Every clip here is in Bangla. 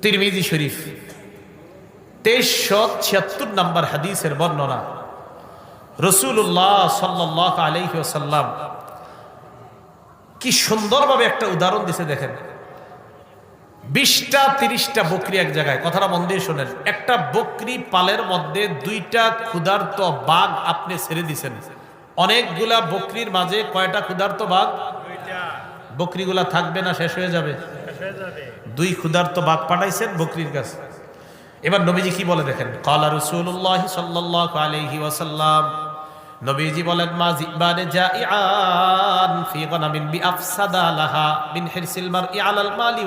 তিরমিজি শরীফ 2376 নম্বর হাদিসের বর্ণনা। রাসূলুল্লাহ সাল্লাল্লাহু আলাইহি ওয়াসাল্লাম কি সুন্দরভাবে একটা উদাহরণ দিছে দেখেন। 20টা 30টা বকরি এক জায়গায়, কথাটা মন দিয়ে শোনেন। একটা বকরি পালের মধ্যে 2টা ক্ষুধার্ত বাঘ আপনি ছেড়ে দিছেন। অনেকগুলা বকরির মাঝে কয়টা ক্ষুধার্ত বাঘ? বকরিগুলা থাকবে না শেষ হয়ে যাবে? 2 ক্ষুধার্ত বাঘ পাঠাইছেন বকরির কাছে। এবার নবীজি কি বলে দেখেন। ক্বালা রাসূলুল্লাহ সাল্লাল্লাহু আলাইহি ওয়াসাল্লাম, নবীজি বলেন, মা জিবানে জাইআন ফি গনামিন বিআফসাদা লাহা মিন হিরসিল মারই আলাল মালি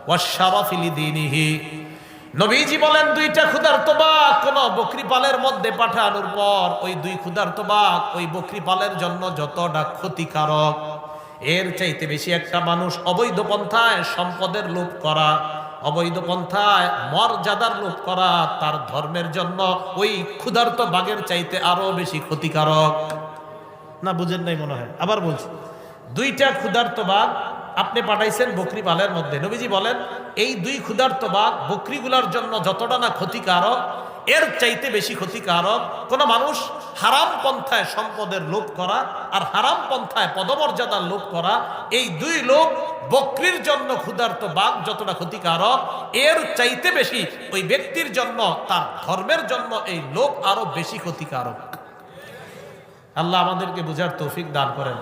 ওয়াশ-শারাফি লিদীনিহি। নবীজি বলেন, 2টা ক্ষুধার্ত বাঘ কোন বকরি পালের মধ্যে পাঠানোর পর ওই 2 ক্ষুধার্ত বাঘ ওই বকরি পালের জন্য যতটা ক্ষতিকারক, এর চাইতে বেশি একটা মানুষ অবৈধ পন্থায় সম্পদের লোভ করা, অবৈধ পন্থায় মর্যাদার লোভ করা তার ধর্মের জন্য ওই ক্ষুধার্ত বাঘের চাইতে আরো বেশি ক্ষতিকারক। না বুঝেন নাই মনে হয়, আবার বলছি। 2টা ক্ষুধার্ত বাঘ আপনি পাঠাইছেন বকরি পালের মধ্যে। নবীজি বলেন, এই 2 ক্ষুধার্ত বাঘ বকরিগুলার জন্য যতটা না ক্ষতিকারক, এর চাইতে বেশি ক্ষতিকারক কোন মানুষ হারাম পন্থায় সম্পদের লোভ করা আর হারাম পন্থায় পদমর্যাদার লোভ করা, এই 2 লোভ বকরির জন্য ক্ষুধার্ত বাঘ যতটা ক্ষতিকারক, এর চাইতে বেশি ওই ব্যক্তির জন্য তার ধর্মের জন্য এই লোভ আরো বেশি ক্ষতিকারক। আল্লাহ আমাদেরকে বুঝার তৌফিক দান করেন।